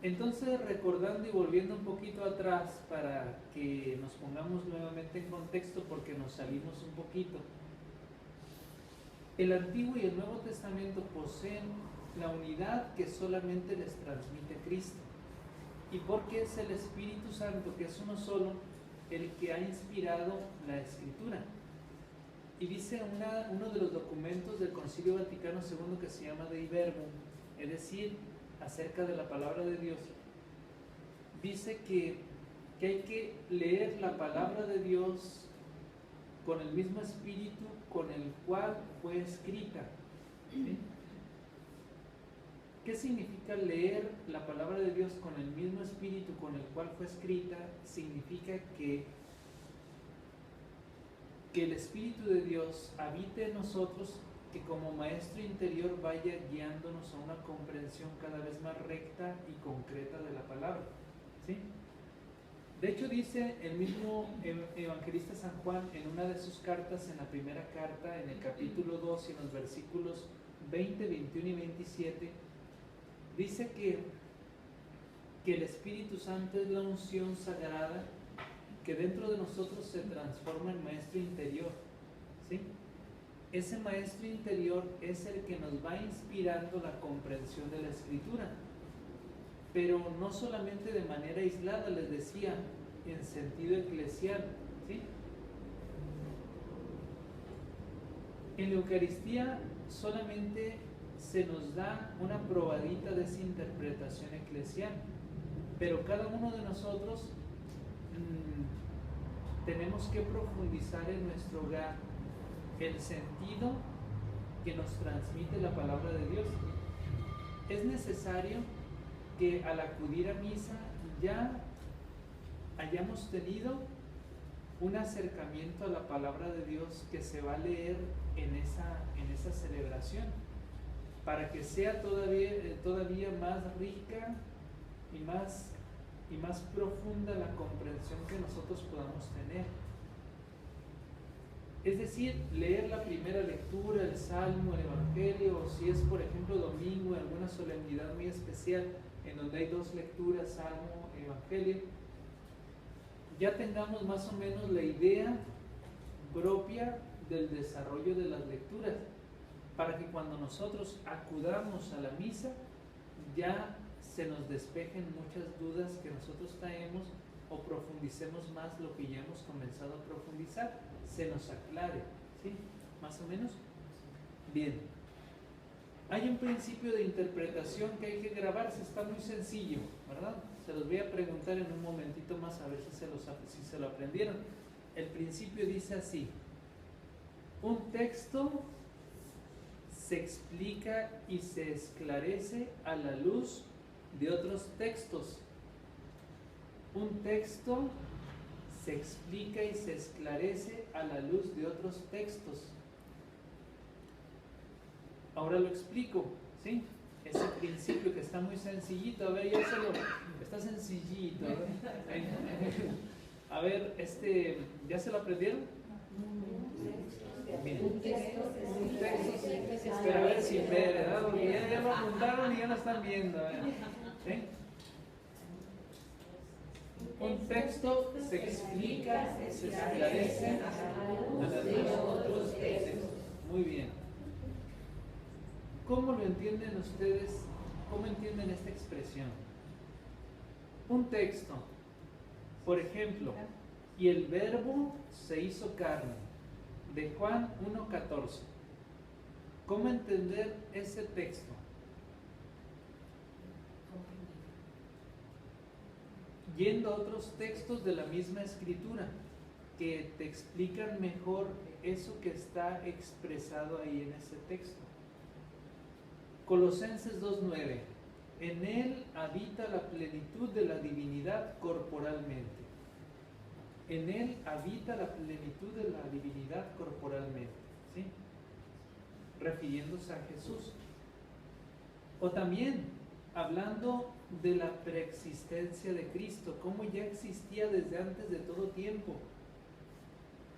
Entonces, recordando y volviendo un poquito atrás para que nos pongamos nuevamente en contexto porque nos salimos un poquito. El Antiguo y el Nuevo Testamento poseen la unidad que solamente les transmite Cristo. Y porque es el Espíritu Santo, que es uno solo, el que ha inspirado la Escritura. Y dice uno de los documentos del Concilio Vaticano II que se llama Dei Verbum, es decir, acerca de la palabra de Dios, dice que hay que leer la palabra de Dios con el mismo espíritu con el cual fue escrita. ¿Sí? ¿Qué significa leer la palabra de Dios con el mismo espíritu con el cual fue escrita? Significa que el Espíritu de Dios habite en nosotros, que como maestro interior vaya guiándonos a una comprensión cada vez más recta y concreta de la palabra. ¿Sí? De hecho, dice el mismo evangelista San Juan en una de sus cartas, en la primera carta, en el capítulo 2 y en los versículos 20, 21 y 27, dice que el Espíritu Santo es la unción sagrada que dentro de nosotros se transforma en maestro interior. ¿Sí? Ese maestro interior es el que nos va inspirando la comprensión de la Escritura, pero no solamente de manera aislada, les decía, en sentido eclesial. ¿Sí? En la Eucaristía solamente se nos da una probadita de esa interpretación eclesial, pero cada uno de nosotros tenemos que profundizar en nuestro hogar el sentido que nos transmite la palabra de Dios. Es necesario que al acudir a misa ya hayamos tenido un acercamiento a la palabra de Dios que se va a leer en esa celebración, para que sea todavía más rica y más profunda la comprensión que nosotros podamos tener. Es decir, leer la primera lectura, el Salmo, el Evangelio, o si es por ejemplo domingo, alguna solemnidad muy especial en donde hay dos lecturas, Salmo, Evangelio, ya tengamos más o menos la idea propia del desarrollo de las lecturas, para que cuando nosotros acudamos a la misa ya se nos despejen muchas dudas que nosotros traemos, o profundicemos más lo que ya hemos comenzado a profundizar, se nos aclare. ¿Sí? ¿Más o menos? Bien. Hay un principio de interpretación que hay que grabarse, está muy sencillo, ¿verdad? Se los voy a preguntar en un momentito más a ver si se lo aprendieron. El principio dice así: un texto se explica y se esclarece a la luz de otros textos. Un texto se explica y se esclarece a la luz de otros textos. Ahora lo explico, ¿sí? Ese principio que está muy sencillito. A ver, está sencillito. A ver, ¿ya se lo aprendieron? Bien. Un texto, pero a ver si ver, ¿verdad? Porque ya lo apuntaron y ya lo están viendo. ¿Sí? Un texto se explica, se esclarece a la luz de otros textos. Muy bien. ¿Cómo lo entienden ustedes? ¿Cómo entienden esta expresión? Un texto, por ejemplo, y el Verbo se hizo carne, de Juan 1:14. ¿Cómo entender ese texto? Yendo a otros textos de la misma escritura que te explican mejor eso que está expresado ahí en ese texto. Colosenses 2:9. En él habita la plenitud de la divinidad corporalmente. En él habita la plenitud de la divinidad corporalmente. ¿Sí? Refiriéndose a Jesús. O también hablando de la preexistencia de Cristo, cómo ya existía desde antes de todo tiempo.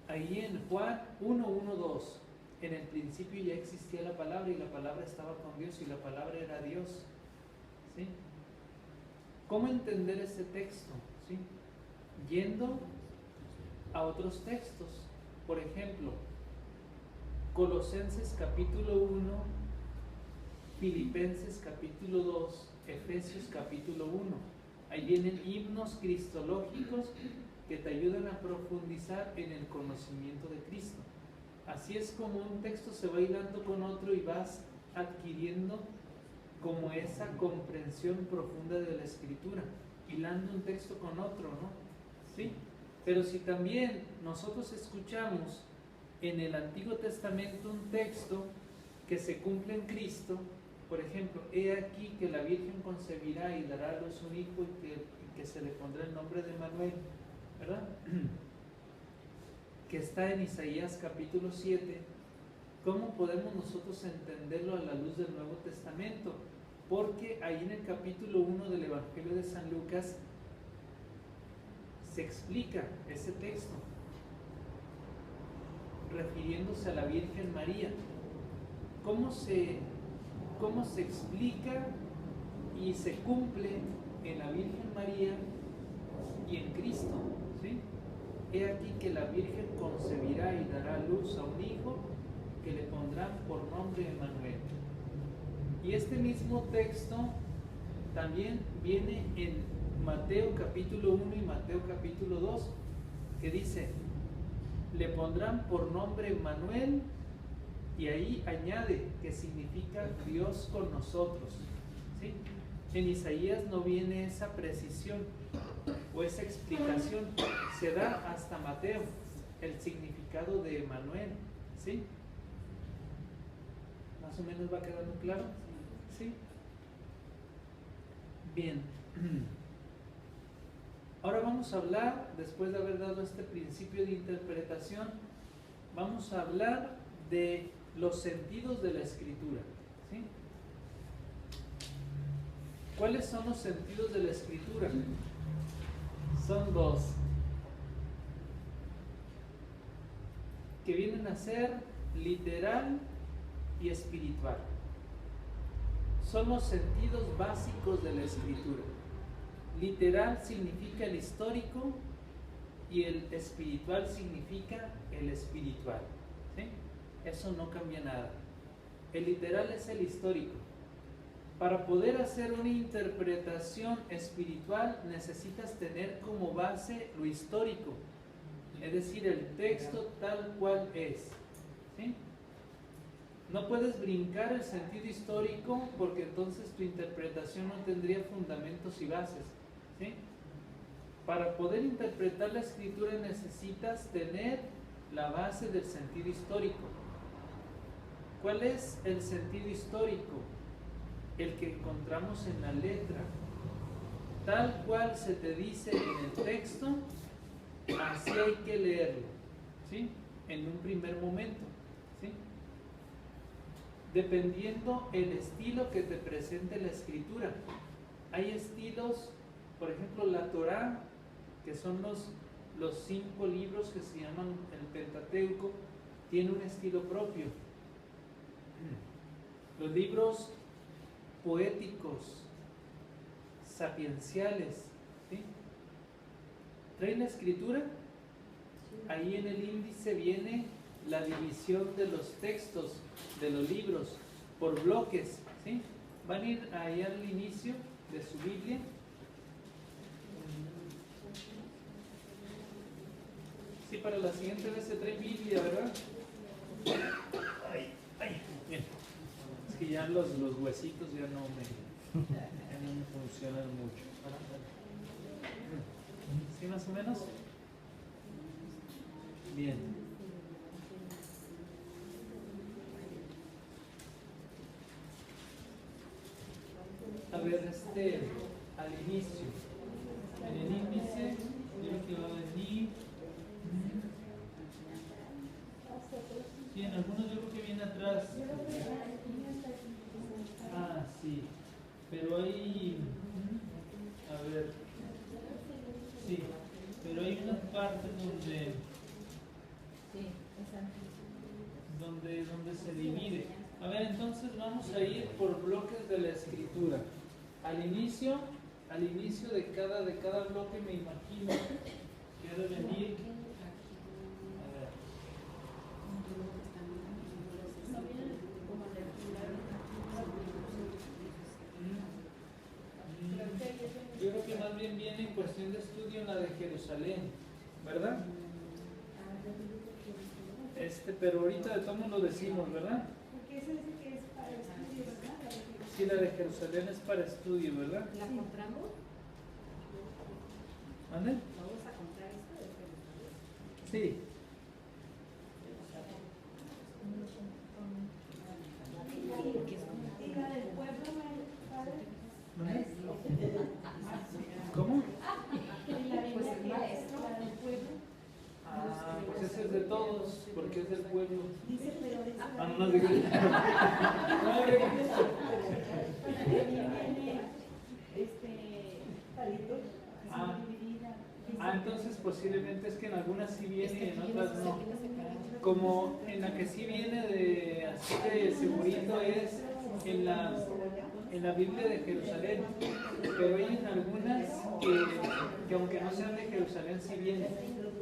Ahí en Juan 1:1-2, en el principio ya existía la palabra y la palabra estaba con Dios y la palabra era Dios. ¿Sí? ¿Cómo entender ese texto? ¿Sí? Yendo a otros textos. Por ejemplo, Colosenses capítulo 1, Filipenses capítulo 2, Efesios capítulo 1. Ahí vienen himnos cristológicos que te ayudan a profundizar en el conocimiento de Cristo. Así es como un texto se va hilando con otro y vas adquiriendo como esa comprensión profunda de la Escritura, hilando un texto con otro, ¿no? ¿Sí? Pero si también nosotros escuchamos en el Antiguo Testamento un texto que se cumple en Cristo, por ejemplo, he aquí que la Virgen concebirá y dará a luz un hijo y que se le pondrá el nombre de Manuel, ¿verdad? Que está en Isaías capítulo 7, ¿cómo podemos nosotros entenderlo a la luz del Nuevo Testamento? Porque ahí en el capítulo 1 del Evangelio de San Lucas se explica ese texto, refiriéndose a la Virgen María. ¿Cómo se explica y se cumple en la Virgen María y en Cristo? ¿Sí? He aquí que la Virgen concebirá y dará a luz a un hijo que le pondrán por nombre Emmanuel. Y este mismo texto también viene en Mateo capítulo 1 y Mateo capítulo 2, que dice, le pondrán por nombre Emmanuel, y ahí añade que significa Dios con nosotros. ¿Sí? En Isaías no viene esa precisión o esa explicación, se da hasta Mateo el significado de Emmanuel. ¿Sí? ¿Más o menos va quedando claro? ¿Sí? Bien. Ahora vamos a hablar, después de haber dado este principio de interpretación, vamos a hablar de los sentidos de la Escritura. ¿Sí? ¿Cuáles son los sentidos de la Escritura? Son dos, que vienen a ser literal y espiritual. Son los sentidos básicos de la Escritura. Literal significa el histórico y el espiritual significa el espiritual. ¿Sí? Eso no cambia nada. El literal es el histórico. Para poder hacer una interpretación espiritual necesitas tener como base lo histórico, es decir, el texto tal cual es. ¿Sí? No puedes brincar el sentido histórico porque entonces tu interpretación no tendría fundamentos y bases. ¿Sí? Para poder interpretar la Escritura necesitas tener la base del sentido histórico. ¿Cuál es el sentido histórico? El que encontramos en la letra. Tal cual se te dice en el texto, así hay que leerlo. ¿Sí? En un primer momento. ¿Sí? Dependiendo el estilo que te presente la Escritura. Hay estilos, por ejemplo, la Torá, que son los 5 libros que se llaman el Pentateuco, tiene un estilo propio. Los libros poéticos, sapienciales, ¿sí? ¿Traen la Escritura? Ahí en el índice viene la división de los textos, de los libros, por bloques, ¿sí? Van a ir ahí al inicio de su Biblia. Sí, para la siguiente vez se trae Biblia, ¿verdad? Bien. Es que ya los huesitos ya no me funcionan mucho. ¿Sí, más o menos? Bien. A ver, al inicio. En el índice, creo que va a venir. Sí, en algunos yo creo que viene atrás. Ah, sí. Pero hay. A ver. Sí. Pero hay una parte donde se divide. A ver, entonces vamos a ir por bloques de la Escritura. Al inicio al inicio de cada bloque me imagino que ha de venir. A ver. Yo creo que más bien viene en cuestión de estudio en la de Jerusalén, ¿verdad? Pero ahorita de todos lo decimos, ¿verdad? Porque ese dice que es para estudio, ¿verdad? Sí, la de Jerusalén es para estudio, ¿verdad? ¿La compramos? ¿Mande? ¿Vamos a comprar esto de Jerusalén? Sí. ¿Y la del pueblo, padre? ¿Mande? ¿Cómo? ¿Y la Biblia que es la del pueblo? Ah, pues ese es de todos, porque es del pueblo. Dice, pero dice... Ah, no, de entonces posiblemente es que en algunas sí viene y en otras no. Como en la que sí viene de así de segurito es en la Biblia de Jerusalén, pero hay en algunas que aunque no sean de Jerusalén sí vienen,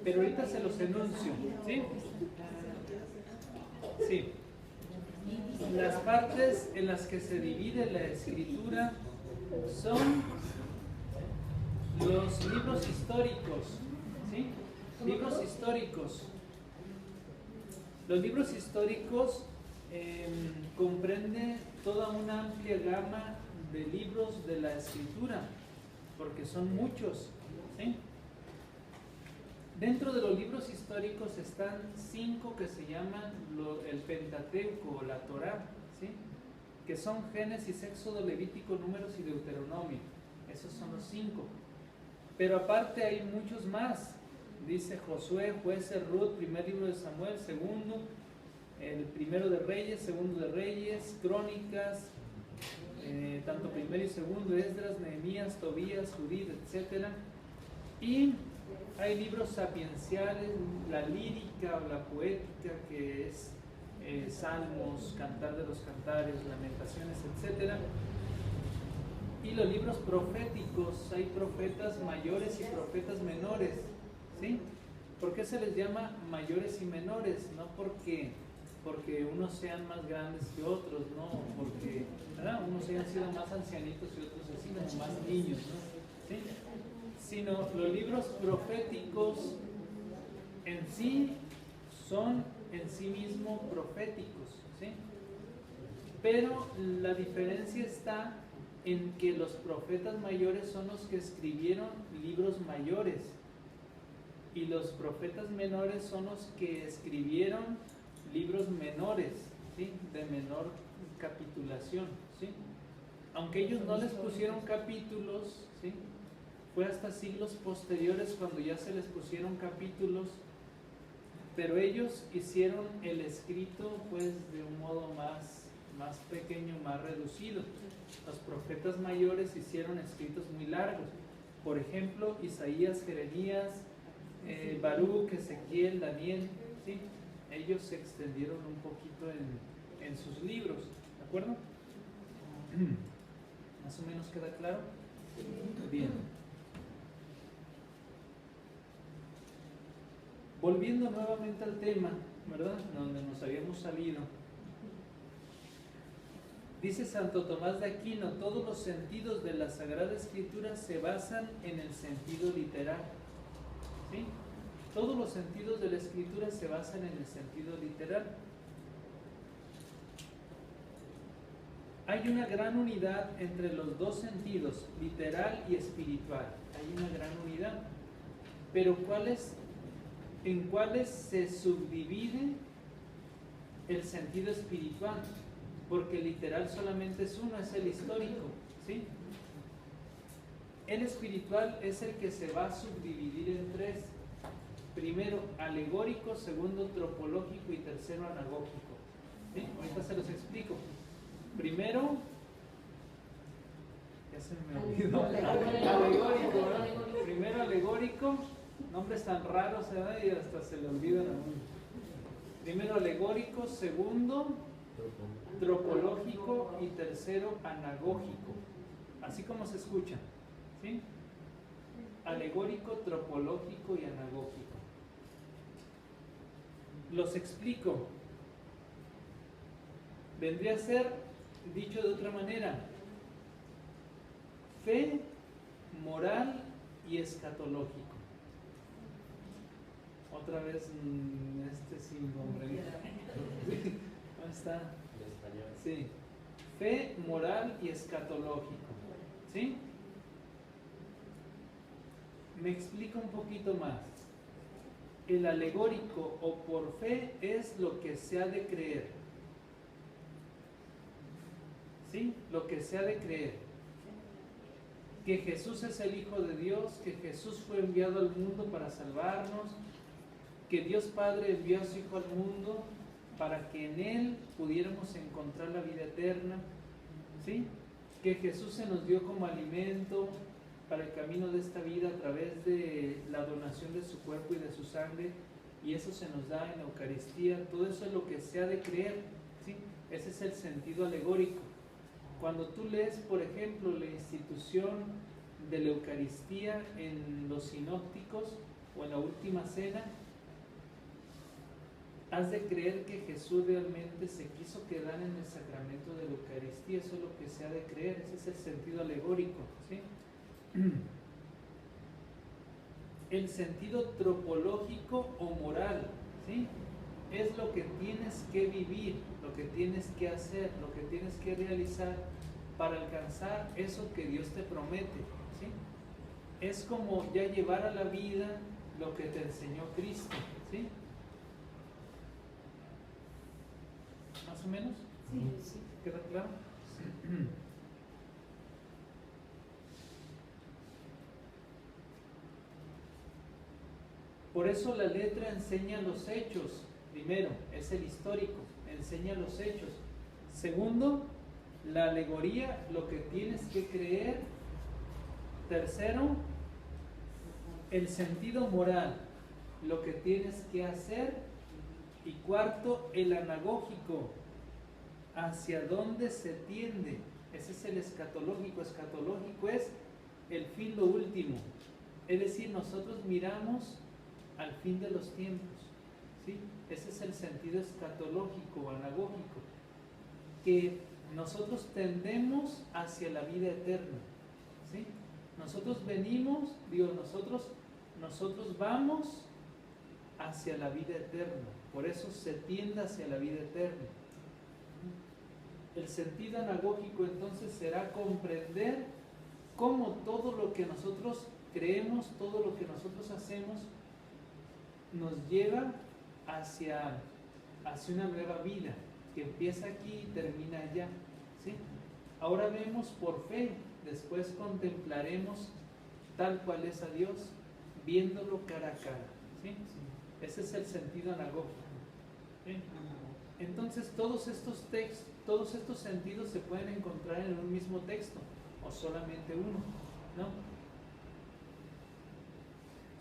pero ahorita se los enuncio, ¿sí? Sí. Las partes en las que se divide la escritura son los libros históricos, ¿sí? Libros históricos. Los libros históricos comprenden toda una amplia gama de libros de la escritura, porque son muchos, ¿sí? Dentro de los libros históricos están 5 que se llaman el Pentateuco o la Torá, ¿sí? Que son Génesis, Éxodo, Levítico, Números y Deuteronomio. Esos son los 5. Pero aparte hay muchos más. Dice Josué, Jueces, Ruth, primer libro de Samuel, segundo, el primero de Reyes, segundo de Reyes, Crónicas, tanto primero y segundo, Esdras, Nehemías, Tobías, Judith, etc. Y hay libros sapienciales, la lírica o la poética, que es Salmos, Cantar de los Cantares, Lamentaciones, etc. Y los libros proféticos, hay profetas mayores y profetas menores, ¿sí? ¿Por qué se les llama mayores y menores? No porque unos sean más grandes que otros, no, porque unos hayan sido más ancianitos y otros así, como más niños, ¿no? ¿Sí? Sino los libros proféticos en sí son en sí mismos proféticos, ¿sí? Pero la diferencia está en que los profetas mayores son los que escribieron libros mayores y los profetas menores son los que escribieron libros menores, ¿sí? De menor capitulación, ¿sí? Aunque ellos no les pusieron capítulos, ¿sí? Fue hasta siglos posteriores cuando ya se les pusieron capítulos, pero ellos hicieron el escrito pues de un modo más pequeño, más reducido. Los profetas mayores hicieron escritos muy largos, por ejemplo Isaías, Jeremías, Baruch, Ezequiel, Daniel, ¿sí? Ellos se extendieron un poquito en sus libros, ¿de acuerdo? ¿Más o menos queda claro? Bien. Volviendo nuevamente al tema, ¿verdad? Donde nos habíamos salido. Dice Santo Tomás de Aquino, todos los sentidos de la Sagrada Escritura se basan en el sentido literal, ¿sí? Todos los sentidos de la Escritura se basan en el sentido literal. Hay una gran unidad entre los dos sentidos, literal y espiritual. Hay una gran unidad. Pero ¿en cuáles se subdivide el sentido espiritual? Porque el literal solamente es uno, es el histórico, ¿sí? El espiritual es el que se va a subdividir en 3. Primero alegórico, segundo tropológico y tercero anagógico, ¿sí? Ahorita se los explico. Primero, ya se me olvidó, alegórico, ¿verdad? Primero alegórico, nombres tan raros, ¿verdad? Y hasta se le olvidan a uno. Primero alegórico, segundo tropológico y tercero anagógico, así como se escucha, ¿sí? Alegórico, tropológico y anagógico. Los explico. Vendría a ser, dicho de otra manera, fe, moral y escatológico. Otra vez, sin nombre. ¿Dónde está? En español. Sí. Fe, moral y escatológico. ¿Sí? Me explico un poquito más. El alegórico o por fe es lo que se ha de creer. ¿Sí? Lo que se ha de creer. Que Jesús es el Hijo de Dios, que Jesús fue enviado al mundo para salvarnos, que Dios Padre envió a su Hijo al mundo para que en Él pudiéramos encontrar la vida eterna, ¿sí? Que Jesús se nos dio como alimento para el camino de esta vida a través de la donación de su cuerpo y de su sangre, y eso se nos da en la Eucaristía. Todo eso es lo que se ha de creer, ¿sí? Ese es el sentido alegórico. Cuando tú lees, por ejemplo, la institución de la Eucaristía en los sinópticos o en la última cena, has de creer que Jesús realmente se quiso quedar en el sacramento de la Eucaristía. Eso es lo que se ha de creer, ese es el sentido alegórico, ¿sí? El sentido tropológico o moral, ¿sí? Es lo que tienes que vivir, lo que tienes que hacer, lo que tienes que realizar para alcanzar eso que Dios te promete, ¿sí? Es como ya llevar a la vida lo que te enseñó Cristo, ¿sí? ¿Más o menos? Sí. ¿Queda claro? Por eso la letra enseña los hechos. Primero, es el histórico, enseña los hechos. Segundo, la alegoría, lo que tienes que creer. Tercero, el sentido moral, lo que tienes que hacer. Y cuarto, el anagógico, hacia dónde se tiende. Ese es el escatológico. Escatológico es el fin, lo último. Es decir, nosotros miramos al fin de los tiempos, ¿sí? Ese es el sentido escatológico o anagógico, que nosotros tendemos hacia la vida eterna, ¿sí? Nosotros venimos, nosotros vamos hacia la vida eterna, por eso se tiende hacia la vida eterna. El sentido anagógico entonces será comprender cómo todo lo que nosotros creemos, todo lo que nosotros hacemos, nos lleva hacia una nueva vida que empieza aquí y termina allá, ¿sí? Ahora vemos por fe, después contemplaremos tal cual es a Dios, viéndolo cara a cara, ¿sí? Ese es el sentido anagógico, ¿sí? Entonces todos estos textos, todos estos sentidos se pueden encontrar en un mismo texto o solamente uno, ¿no?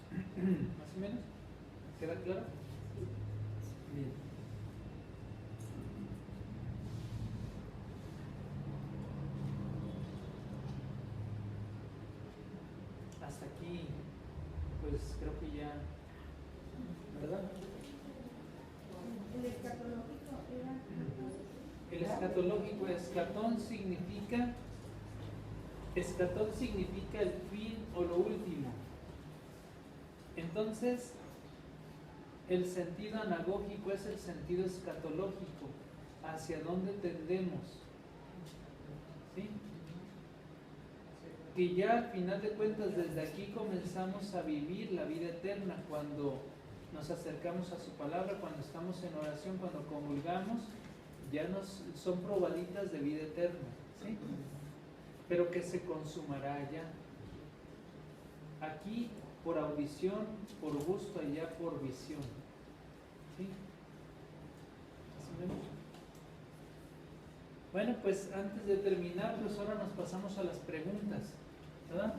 ¿Más o menos? ¿Queda claro? Bien. Hasta aquí, pues creo que ya, ¿verdad? El escatológico era. El escatológico, escatón significa el fin o lo último. Entonces, el sentido anagógico es el sentido escatológico, hacia dónde tendemos, ¿sí? Que ya al final de cuentas desde aquí comenzamos a vivir la vida eterna cuando nos acercamos a su palabra, cuando estamos en oración, cuando comulgamos, ya son probaditas de vida eterna, ¿sí? Pero que se consumará allá. Aquí por audición, por gusto, allá por visión, ¿sí? ¿Más o menos? Bueno, pues antes de terminar, pues ahora nos pasamos a las preguntas, ¿verdad?